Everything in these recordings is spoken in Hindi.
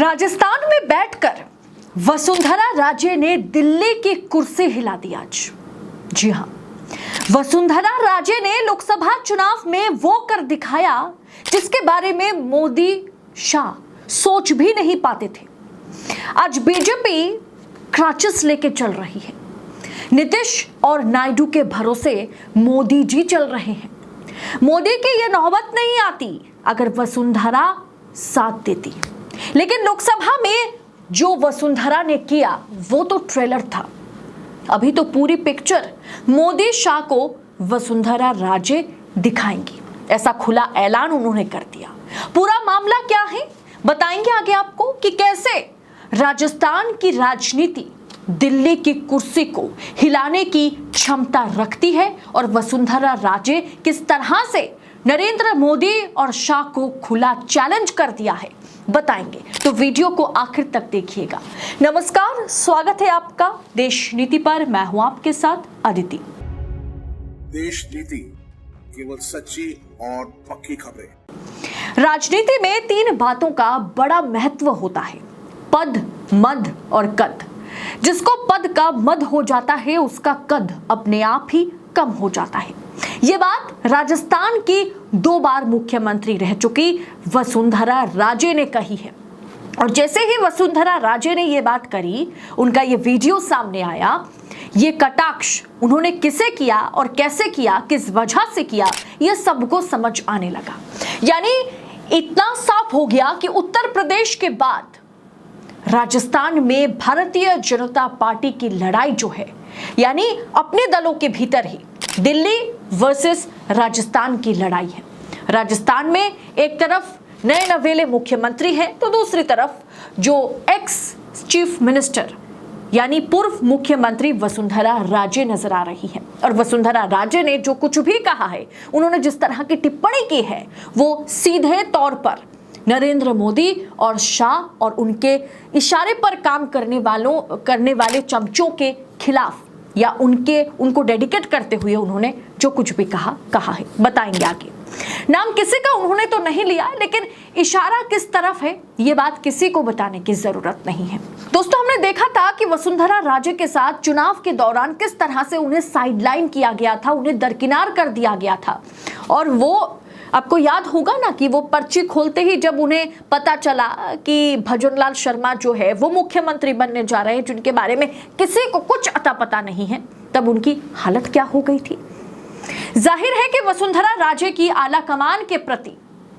राजस्थान में बैठकर वसुंधरा राजे ने दिल्ली की कुर्सी हिला दी आज। जी हां, वसुंधरा राजे ने लोकसभा चुनाव में वो कर दिखाया जिसके बारे में मोदी शाह सोच भी नहीं पाते थे। आज बीजेपी क्रचेस लेके चल रही है। नीतीश और नायडू के भरोसे मोदी जी चल रहे हैं। मोदी की यह नौबत नहीं आती अगर वसुंधरा साथ देती। लेकिन लोकसभा में जो वसुंधरा ने किया वो तो ट्रेलर था। अभी तो पूरी पिक्चर मोदी शाह को वसुंधरा राजे दिखाएंगी, ऐसा खुला ऐलान उन्होंने कर दिया। पूरा मामला क्या है बताएंगे आगे आपको कि कैसे राजस्थान की राजनीति दिल्ली की कुर्सी को हिलाने की क्षमता रखती है और वसुंधरा राजे किस तरह से नरेंद्र मोदी और शाह को खुला चैलेंज कर दिया है बताएंगे। तो वीडियो को आखिर तक देखिएगा। नमस्कार, स्वागत है आपका देश नीति पर। मैं हूं आपके साथ अदिति। देश नीति केवल सच्ची और पक्की खबरें। राजनीति में तीन बातों का बड़ा महत्व होता है, पद, मद और कद। जिसको पद का मद हो जाता है उसका कद अपने आप ही कम हो जाता है। ये बात राजस्थान की 2 बार मुख्यमंत्री रह चुकी वसुंधरा राजे ने कही है। और जैसे ही वसुंधरा राजे ने ये बात करी, उनका ये वीडियो सामने आया, ये कटाक्ष उन्होंने किसे किया और कैसे किया, किस वजह से किया, ये सबको समझ आने लगा। यानी इतना साफ हो गया कि उत्तर प्रदेश के बाद राजस्थान में भारतीय जनता पार्टी की लड़ाई जो है, यानी अपने दलों के भीतर ही दिल्ली वर्सेस राजस्थान की लड़ाई है। राजस्थान में एक तरफ नए नवेले मुख्यमंत्री हैं तो दूसरी तरफ जो एक्स चीफ मिनिस्टर यानी पूर्व मुख्यमंत्री वसुंधरा राजे नजर आ रही है। और वसुंधरा राजे ने जो कुछ भी कहा है, उन्होंने जिस तरह की टिप्पणी की है, वो सीधे तौर पर नरेंद्र मोदी और शाह और उनके इशारे पर काम करने वाले चमचों के खिलाफ या उनको डेडिकेट करते हुए उन्होंने जो कुछ भी कहा है बताएंगे आगे। नाम किसी का उन्होंने तो नहीं लिया, लेकिन इशारा किस तरफ है ये बात किसी को बताने की जरूरत नहीं है। दोस्तों, हमने देखा था कि वसुंधरा राजे के साथ चुनाव के दौरान किस तरह से उन्हें साइडलाइन किया गया था, उन्हें दरकिनार कर दिया गया था। और वो आपको याद होगा ना कि वो पर्ची खोलते ही जब उन्हें पता चला कि भजनलाल शर्मा जो है वो मुख्यमंत्री बनने जा रहे हैं, जिनके बारे में किसी को कुछ अता पता नहीं है, तब उनकी हालत क्या हो गई थी। जाहिर है कि वसुंधरा राजे की आला कमान के प्रति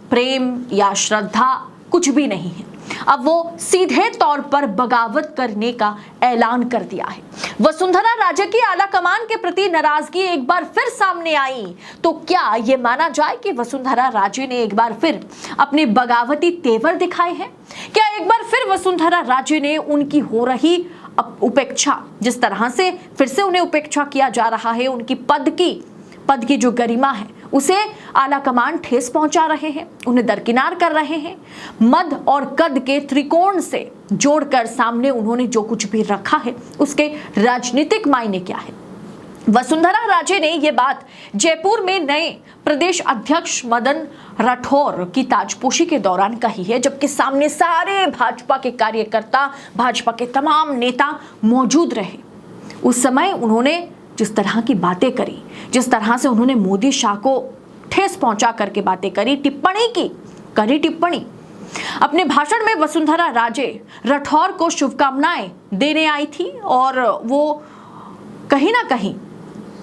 प्रेम या श्रद्धा कुछ भी नहीं है। अब वो सीधे तौर पर बगावत करने का ऐलान कर दिया है। वसुंधरा राजे की आला कमान के प्रति नाराजगी एक बार फिर सामने आई तो क्या ये माना जाए कि वसुंधरा राजे ने एक बार फिर अपने बगावती तेवर दिखाए हैं? क्या एक बार फिर वसुंधरा राजे ने उनकी हो रही उपेक्षा, जिस तरह से फिर से उन्हें उपेक्षा किया जा रहा है, उनकी पद की जो गरिमा है उसे आला कमान ठेस पहुंचा रहे हैं, उन्हें दरकिनार कर रहे हैं। मद और कद के त्रिकोण से जोड़कर सामने उन्होंने जो कुछ भी रखा है उसके राजनीतिक मायने क्या है। वसुंधरा राजे ने यह बात जयपुर में नए प्रदेश अध्यक्ष मदन राठौर की ताजपोशी के दौरान कही है, जबकि सामने सारे भाजपा के कार्यकर्ता, भाजपा के तमाम नेता मौजूद रहे। उस समय उन्होंने जिस तरह की बातें करी, जिस तरह से उन्होंने मोदी शाह को ठेस पहुंचा करके बातें करी, टिप्पणी। अपने भाषण में वसुंधरा राजे राठौर को शुभकामनाएं देने आई थी और वो कहीं ना कहीं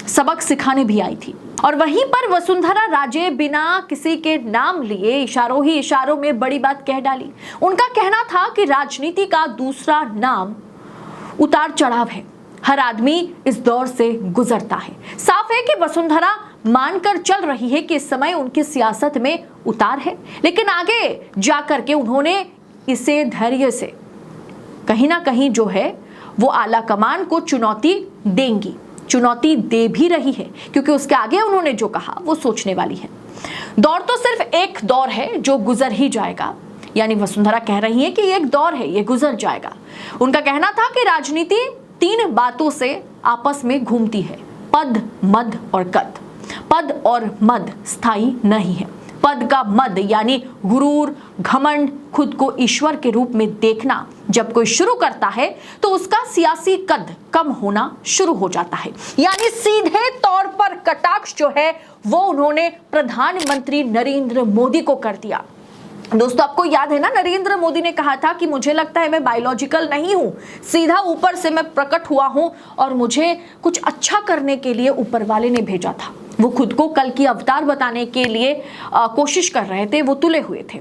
सबक सिखाने भी आई थी। और वहीं पर वसुंधरा राजे बिना किसी के नाम लिए इशारों में बड़ी बात कह डाली। उनका कहना था कि राजनीति का दूसरा नाम उतार चढ़ाव है, हर आदमी इस दौर से गुजरता है। साफ है कि वसुंधरा मानकर चल रही है कि इस समय उनकी सियासत में उतार है, लेकिन आगे जाकर के उन्होंने इसे धैर्य से कहीं ना कहीं जो है वो आला कमान को चुनौती दे भी रही है, क्योंकि उसके आगे उन्होंने जो कहा वो सोचने वाली है। दौर तो सिर्फ एक दौर है जो गुजर ही जाएगा, यानी वसुंधरा कह रही है कि एक दौर है, ये गुजर जाएगा। उनका कहना था कि राजनीति 3 बातों से आपस में घूमती है, पद, मद और कद। पद और मद स्थायी नहीं है। पद का मद यानी गुरूर, घमंड, खुद को ईश्वर के रूप में देखना जब कोई शुरू करता है तो उसका सियासी कद कम होना शुरू हो जाता है। यानी सीधे तौर पर कटाक्ष जो है वो उन्होंने प्रधानमंत्री नरेंद्र मोदी को कर दिया। दोस्तों, आपको याद है ना, नरेंद्र मोदी ने कहा था कि मुझे लगता है मैं बायोलॉजिकल नहीं हूं, सीधा ऊपर से मैं प्रकट हुआ हूं और मुझे कुछ अच्छा करने के लिए ऊपर वाले ने भेजा था। वो खुद को कल की अवतार बताने के लिए कोशिश कर रहे थे, वो तुले हुए थे।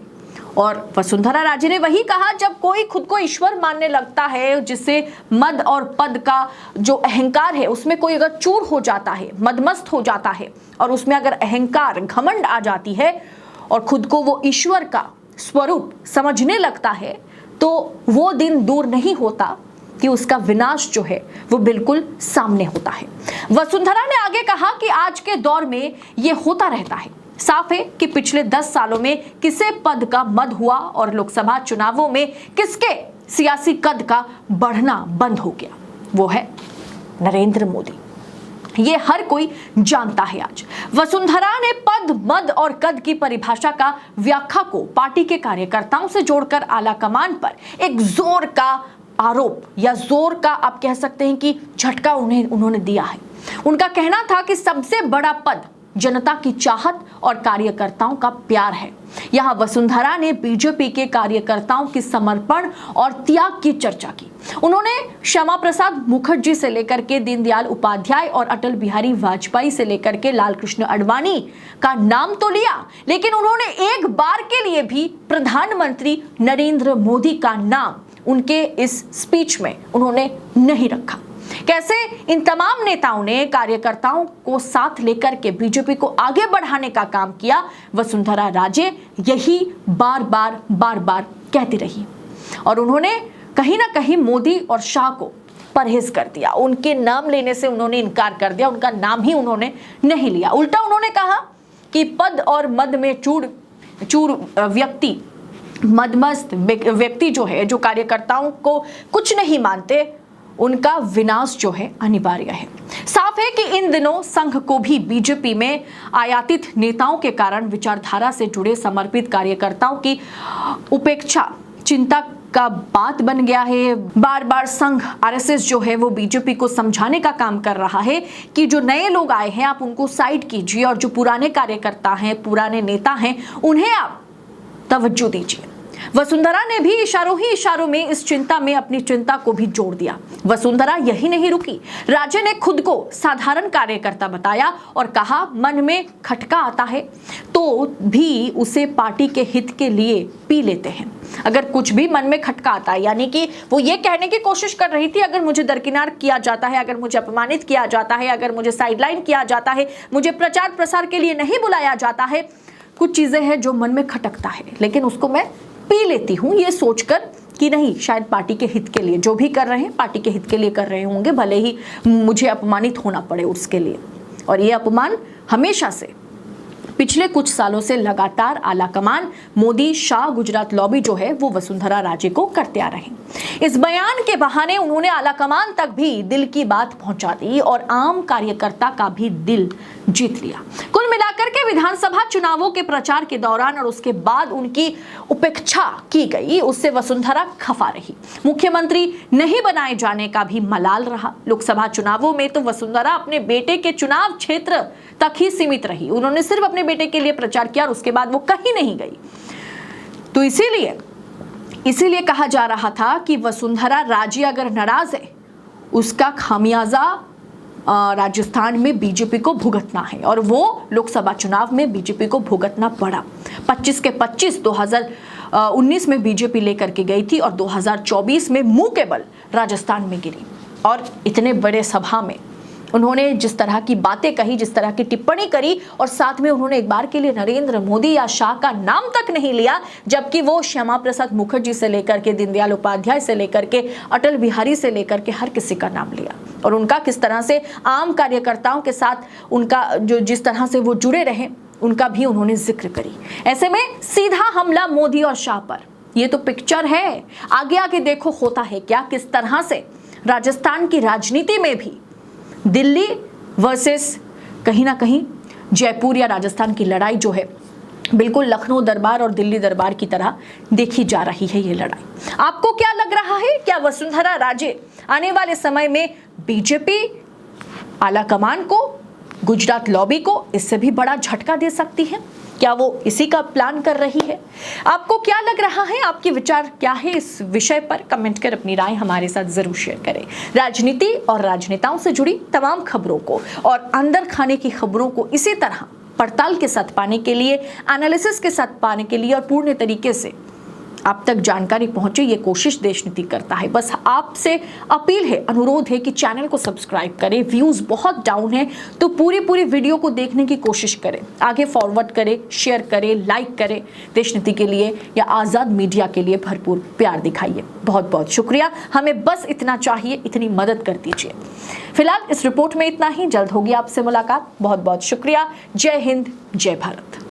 और वसुंधरा राजे ने वही कहा, जब कोई खुद को ईश्वर मानने लगता है, जिससे मद और पद का जो अहंकार है उसमें कोई अगर चूर हो जाता है, मदमस्त हो जाता है और उसमें अगर अहंकार, घमंड आ जाती है और खुद को वो ईश्वर का स्वरूप समझने लगता है, तो वो दिन दूर नहीं होता कि उसका विनाश जो है वो बिल्कुल सामने होता है। वसुंधरा ने आगे कहा कि आज के दौर में ये होता रहता है। साफ है कि पिछले 10 सालों में किसे पद का मद हुआ और लोकसभा चुनावों में किसके सियासी कद का बढ़ना बंद हो गया, वो है नरेंद्र मोदी। ये हर कोई जानता है। आज वसुंधरा ने पद, मद और कद की परिभाषा का व्याख्या को पार्टी के कार्यकर्ताओं से जोड़कर आला कमान पर एक जोर का आरोप या जोर का आप कह सकते हैं कि झटका उन्होंने दिया है। उनका कहना था कि सबसे बड़ा पद जनता की चाहत और कार्यकर्ताओं का प्यार है। यहां वसुंधरा ने बीजेपी के कार्यकर्ताओं की समर्पण और त्याग की चर्चा की। उन्होंने श्यामा प्रसाद मुखर्जी से लेकर के दीनदयाल उपाध्याय और अटल बिहारी वाजपेयी से लेकर के लालकृष्ण आडवाणी का नाम तो लिया, लेकिन उन्होंने एक बार के लिए भी प्रधानमंत्री नरेंद्र मोदी का नाम उनके इस स्पीच में उन्होंने नहीं रखा। कैसे इन तमाम नेताओं ने कार्यकर्ताओं को साथ लेकर के बीजेपी को आगे बढ़ाने का काम किया, वसुंधरा राजे यही बार बार कहती रही और उन्होंने कहीं ना कहीं मोदी और शाह को परहेज कर दिया। उनके नाम लेने से उन्होंने इनकार कर दिया, उनका नाम ही उन्होंने नहीं लिया। उल्टा उन्होंने कहा कि पद और मद में चूर व्यक्ति, मदमस्त व्यक्ति जो है, जो कार्यकर्ताओं को कुछ नहीं मानते, उनका विनाश जो है अनिवार्य है। साफ है कि इन दिनों संघ को भी बीजेपी में आयातित नेताओं के कारण विचारधारा से जुड़े समर्पित कार्यकर्ताओं की उपेक्षा चिंता का बात बन गया है। बार बार संघ आरएसएस जो है वो बीजेपी को समझाने का काम कर रहा है कि जो नए लोग आए हैं आप उनको साइड कीजिए और जो पुराने कार्यकर्ता हैं, पुराने नेता हैं, उन्हें आप तवज्जो दीजिए। वसुंधरा ने भी इशारों ही इशारों में इस चिंता में अपनी चिंता को भी जोड़ दिया। वसुंधरा यही नहीं रुकी, राजे ने खुद को साधारण कार्यकर्ता बताया और कहा मन में खटका आता है तो भी उसे पार्टी के हित के लिए पी लेते हैं। अगर कुछ भी मन में खटका आता है, यानी कि वो ये कहने की कोशिश कर रही थी अगर मुझे दरकिनार किया जाता है, अगर मुझे अपमानित किया जाता है, अगर मुझे साइडलाइन किया जाता है, मुझे प्रचार प्रसार के लिए नहीं बुलाया जाता है, कुछ चीजें हैं जो मन में खटकता है, लेकिन उसको मैं पी लेती हूं ये सोचकर कि नहीं, शायद पार्टी के हित के लिए जो भी कर रहे हैं पार्टी के हित के लिए कर रहे होंगे, भले ही मुझे अपमानित होना पड़े उसके लिए। और ये अपमान हमेशा से पिछले कुछ सालों से लगातार आलाकमान मोदी शाह गुजरात लॉबी जो है वो वसुंधरा राजे को करते आ रहे। इस बयान के बहाने उन्होंने आलाकमान तक भी दिल की बात पहुंचा दी और आम कार्यकर्ता का भी दिल जीत लिया। कुल मिलाकर के विधानसभा चुनावों के प्रचार के दौरान और उसके बाद उनकी उपेक्षा की गई, उससे वसुंधरा खफा रही। मुख्यमंत्री नहीं बनाए जाने का भी मलाल रहा। लोकसभा चुनावों में तो वसुंधरा अपने बेटे के चुनाव क्षेत्र तक ही सीमित रही। उन्होंने सिर्फ अपने बेटे के लिए प्रचार किया और उसके बाद वो कहीं नहीं गई। तो इसीलिए कहा जा रहा था कि वसुंधरा राजे अगर नाराज है, उसका खामियाजा राजस्थान में बीजेपी को भुगतना है और वो लोकसभा चुनाव में बीजेपी को भुगतना पड़ा। 25 के 25 2019 में बीजेपी लेकर के गई थी और 2024 में मुंह के बल राजस्थान में गिरी। और इतने बड़े सभा में उन्होंने जिस तरह की बातें कही, जिस तरह की टिप्पणी करी और साथ में उन्होंने एक बार के लिए नरेंद्र मोदी या शाह का नाम तक नहीं लिया, जबकि वो श्यामा प्रसाद मुखर्जी से लेकर के दीनदयाल उपाध्याय से लेकर के अटल बिहारी से लेकर के हर किसी का नाम लिया और उनका किस तरह से आम कार्यकर्ताओं के साथ उनका जो जिस तरह से वो जुड़े रहे उनका भी उन्होंने जिक्र करी। ऐसे में सीधा हमला मोदी और शाह पर, ये तो पिक्चर है। आगे आगे देखो होता है क्या, किस तरह से राजस्थान की राजनीति में भी दिल्ली वर्सेस कहीं ना कहीं जयपुर या राजस्थान की लड़ाई जो है बिल्कुल लखनऊ दरबार और दिल्ली दरबार की तरह देखी जा रही है ये लड़ाई। आपको क्या लग रहा है, क्या वसुंधरा राजे आने वाले समय में बीजेपी आला कमान को, गुजरात लॉबी को इससे भी बड़ा झटका दे सकती है? क्या वो इसी का प्लान कर रही है? आपको क्या लग रहा है, आपके विचार क्या है इस विषय पर? कमेंट कर अपनी राय हमारे साथ जरूर शेयर करें। राजनीति और राजनेताओं से जुड़ी तमाम खबरों को और अंदर खाने की खबरों को इसी तरह पड़ताल के साथ पाने के लिए, एनालिसिस के साथ पाने के लिए और पूर्ण तरीके से आप तक जानकारी पहुंचे, ये कोशिश देशनीति करता है। बस आपसे अपील है, अनुरोध है कि चैनल को सब्सक्राइब करें। व्यूज बहुत डाउन है तो पूरी वीडियो को देखने की कोशिश करें, आगे फॉरवर्ड करें, शेयर करें, लाइक करें। देशनीति के लिए या आज़ाद मीडिया के लिए भरपूर प्यार दिखाइए। बहुत बहुत शुक्रिया। हमें बस इतना चाहिए, इतनी मदद कर दीजिए। फिलहाल इस रिपोर्ट में इतना ही। जल्द होगी आपसे मुलाकात। बहुत बहुत शुक्रिया। जय हिंद, जय भारत।